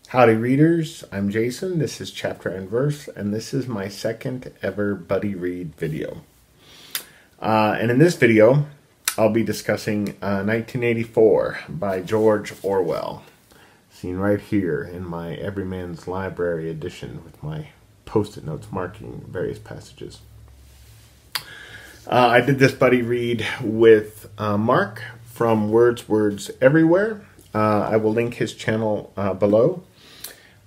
Howdy readers, I'm Jason, this is Chapter and Verse, and this is my second ever buddy read video. And in this video, I'll be discussing 1984 by George Orwell, seen right here in my Everyman's Library edition with my post-it notes marking various passages. I did this buddy read with Mark from Words Everywhere. I will link his channel below.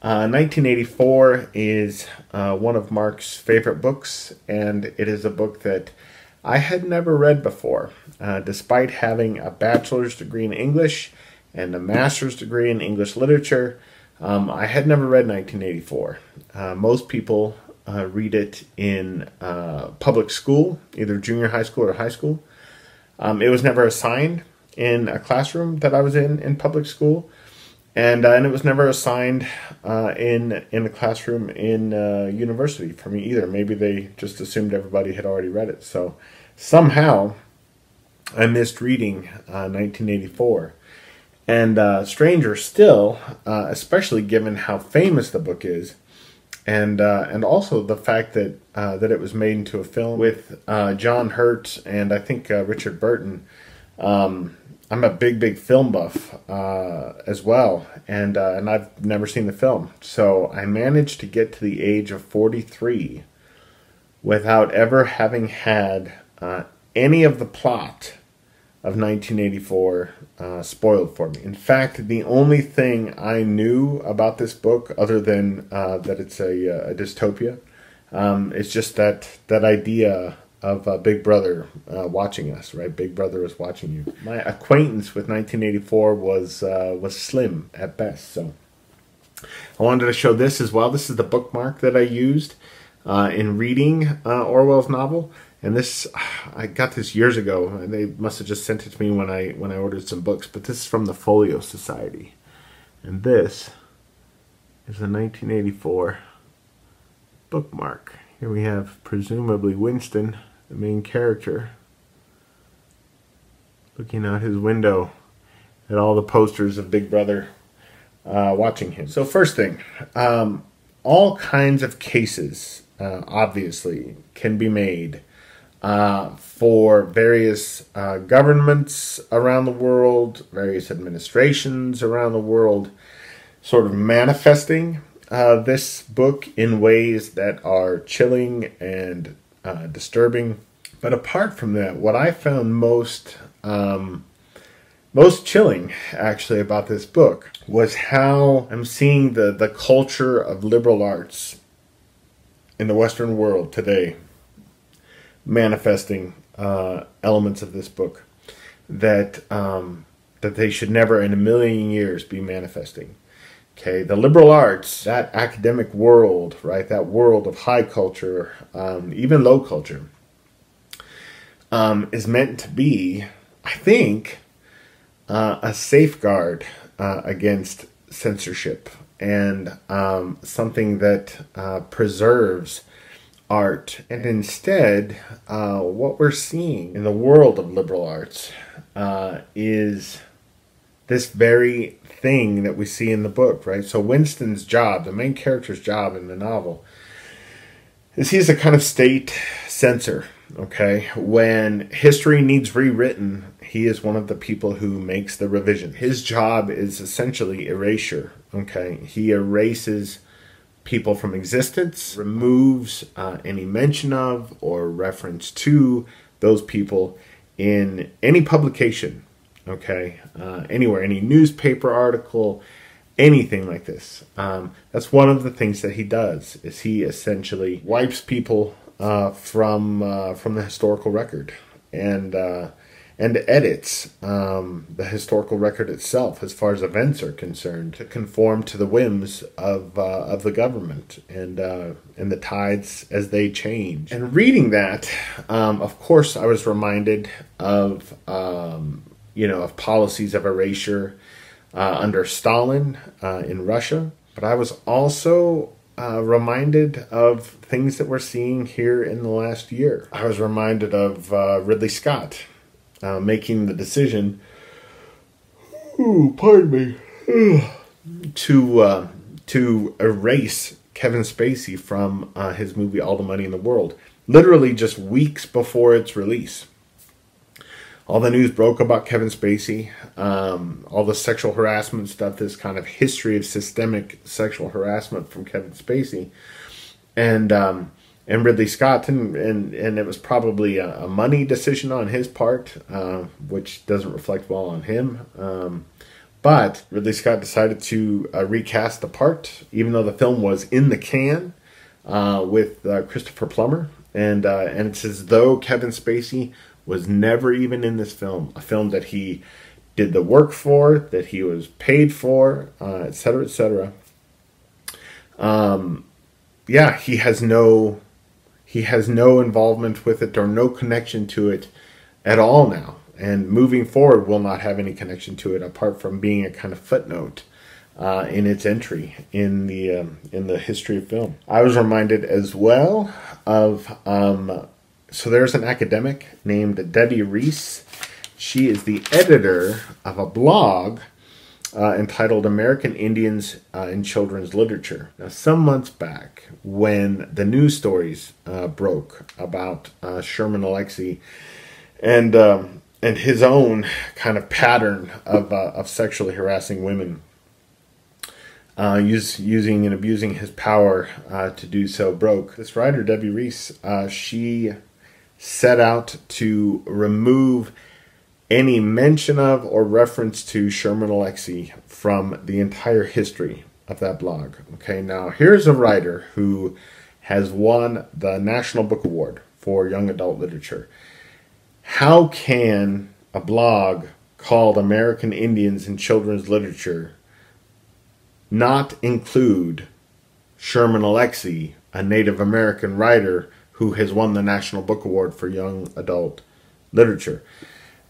1984 is one of Mark's favorite books, and it is a book that I had never read before. Despite having a bachelor's degree in English and a master's degree in English literature, I had never read 1984. Most people read it in public school, either junior high school or high school. It was never assigned in a classroom that I was in public school. And it was never assigned in a classroom in university for me either. Maybe they just assumed everybody had already read it. So somehow I missed reading 1984. And stranger still, especially given how famous the book is, and also the fact that that it was made into a film with John Hurt and I think Richard Burton. I'm a big film buff as well, and I've never seen the film. So I managed to get to the age of 43 without ever having had any of the plot of 1984 spoiled for me. In fact, the only thing I knew about this book, other than that it's a dystopia, is just that idea of Big Brother watching us, right? Big Brother is watching you. My acquaintance with 1984 was slim at best, so I wanted to show this as well. This is the bookmark that I used in reading Orwell's novel, and this I got this years ago. And they must have just sent it to me when I ordered some books. But this is from the Folio Society, and this is a 1984 bookmark. Here we have presumably Winston, the main character, looking out his window at all the posters of Big Brother watching him. So first thing, all kinds of cases obviously can be made for various governments around the world, various administrations around the world, sort of manifesting this book in ways that are chilling and disturbing. But apart from that, what I found most chilling actually about this book was how I'm seeing the culture of liberal arts in the Western world today manifesting elements of this book that they should never in a million years be manifesting. Okay, the liberal arts, that academic world, right, that world of high culture, even low culture, is meant to be, I think, a safeguard against censorship and something that preserves art. And instead, what we're seeing in the world of liberal arts is this very thing that we see in the book, right? So Winston's job, the main character's job in the novel, is he's a kind of state censor, okay? When history needs rewritten, he is one of the people who makes the revision. His job is essentially erasure, okay? He erases people from existence, removes any mention of or reference to those people in any publication, okay, anywhere, any newspaper article, anything like this. That's one of the things that he does, is he essentially wipes people from the historical record and edits the historical record itself as far as events are concerned to conform to the whims of the government and the tides as they change. And reading that, of course, I was reminded of of policies of erasure under Stalin in Russia. But I was also reminded of things that we're seeing here in the last year. I was reminded of Ridley Scott making the decision, pardon me, to to erase Kevin Spacey from his movie All the Money in the World, literally just weeks before its release. All the news broke about Kevin Spacey, all the sexual harassment stuff, this kind of history of systemic sexual harassment from Kevin Spacey, and Ridley Scott, and it was probably a money decision on his part, which doesn't reflect well on him. But Ridley Scott decided to recast the part, even though the film was in the can, with Christopher Plummer, and it's as though Kevin Spacey was never even in this film, a film that he did the work for, that he was paid for, etc., etc. Yeah, he has no involvement with it or no connection to it at all now. And moving forward, will not have any connection to it apart from being a kind of footnote in its entry in the history of film. I was reminded as well of so there's an academic named Debbie Reese. She is the editor of a blog entitled American Indians in Children's Literature. Now, some months back, when the news stories broke about Sherman Alexie and his own kind of pattern of sexually harassing women, using and abusing his power to do so, broke. This writer, Debbie Reese, she set out to remove any mention of or reference to Sherman Alexie from the entire history of that blog. Okay, now here's a writer who has won the National Book Award for Young Adult Literature. How can a blog called American Indians in Children's Literature not include Sherman Alexie, a Native American writer who has won the National Book Award for Young Adult Literature?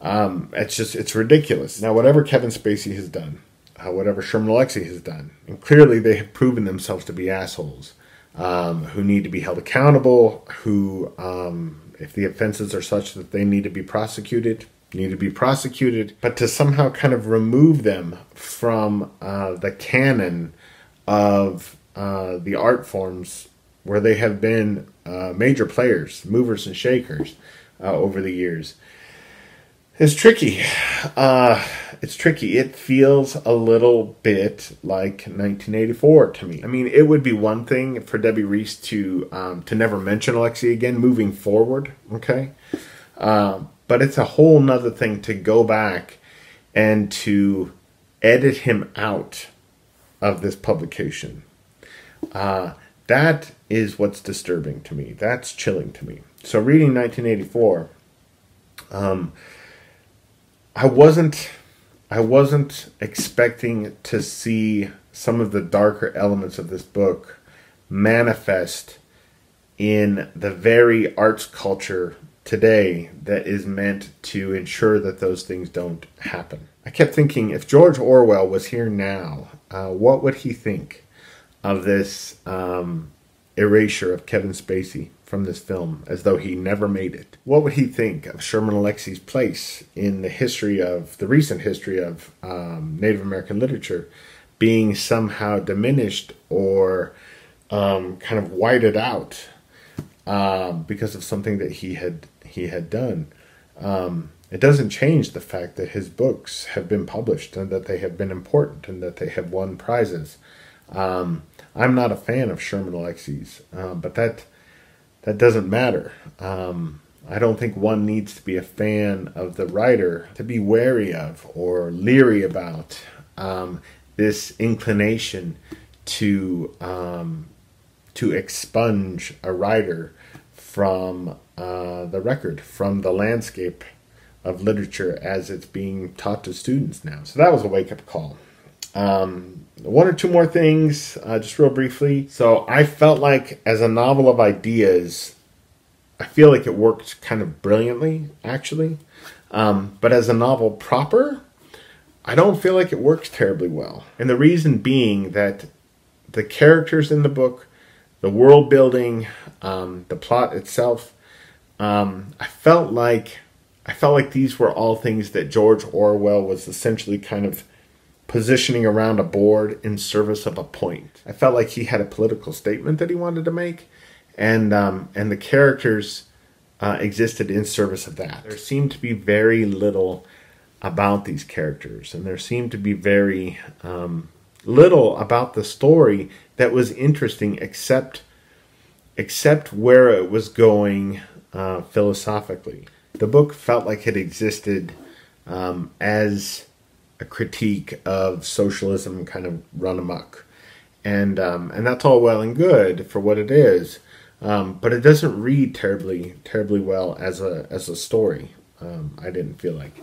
It's ridiculous. Now, whatever Kevin Spacey has done, whatever Sherman Alexie has done, and clearly they have proven themselves to be assholes, who need to be held accountable, who, if the offenses are such that they need to be prosecuted, but to somehow kind of remove them from the canon of the art forms where they have been major players, movers and shakers over the years, is tricky. It's tricky. It feels a little bit like 1984 to me. I mean, it would be one thing for Debbie Reese to never mention Alexie again moving forward, okay? But it's a whole nother thing to go back and to edit him out of this publication. That is what's disturbing to me. That's chilling to me. So reading 1984, I wasn't expecting to see some of the darker elements of this book manifest in the very arts culture today that is meant to ensure that those things don't happen. I kept thinking, if George Orwell was here now, what would he think of this erasure of Kevin Spacey from this film, as though he never made it? What would he think of Sherman Alexie's place in the recent history of Native American literature being somehow diminished or kind of whited out because of something that he had done? It doesn't change the fact that his books have been published and that they have been important and that they have won prizes. I'm not a fan of Sherman Alexie's, but that doesn't matter. I don't think one needs to be a fan of the writer to be wary of or leery about this inclination to expunge a writer from the record, from the landscape of literature as it's being taught to students now. So that was a wake-up call. One or two more things, just real briefly. So I felt like, as a novel of ideas, I feel like it worked kind of brilliantly, actually. But as a novel proper, I don't feel like it works terribly well. And the reason being that the characters in the book, the world building, the plot itself, I felt like these were all things that George Orwell was essentially kind of positioning around a board in service of a point. I felt like he had a political statement that he wanted to make, and the characters existed in service of that. There seemed to be very little about these characters, and there seemed to be very little about the story that was interesting, except where it was going philosophically. The book felt like it existed as a critique of socialism kind of run amok, and that's all well and good for what it is, but it doesn't read terribly well as a story. I didn't feel like.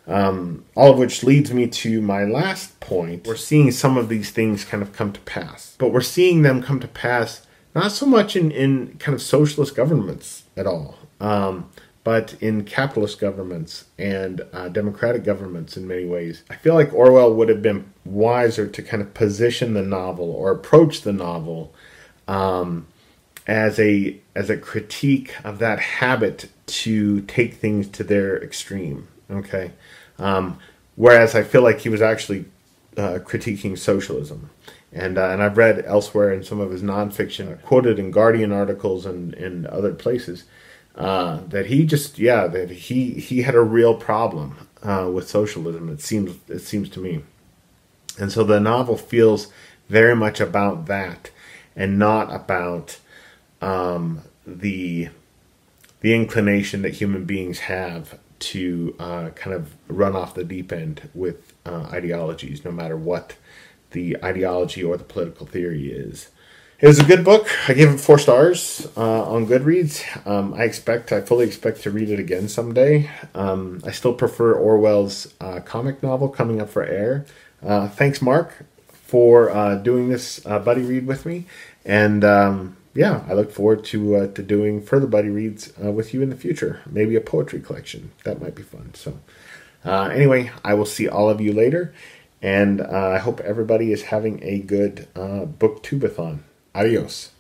All of which leads me to my last point. We're seeing some of these things kind of come to pass, but we're seeing them come to pass not so much in kind of socialist governments at all, but in capitalist governments and democratic governments in many ways. I feel like Orwell would have been wiser to kind of position the novel or approach the novel as a critique of that habit to take things to their extreme. Okay, whereas I feel like he was actually critiquing socialism, and I've read elsewhere in some of his nonfiction, quoted in Guardian articles and other places, that he had a real problem with socialism. It seems to me, and so the novel feels very much about that, and not about the inclination that human beings have to kind of run off the deep end with ideologies, no matter what the ideology or the political theory is. It was a good book. I gave it 4 stars on Goodreads. I fully expect to read it again someday. I still prefer Orwell's comic novel coming up for air. Thanks, Mark, for doing this buddy read with me. And I look forward to doing further buddy reads with you in the future. Maybe a poetry collection. That might be fun. So anyway, I will see all of you later. And I hope everybody is having a good booktubeathon. Adios.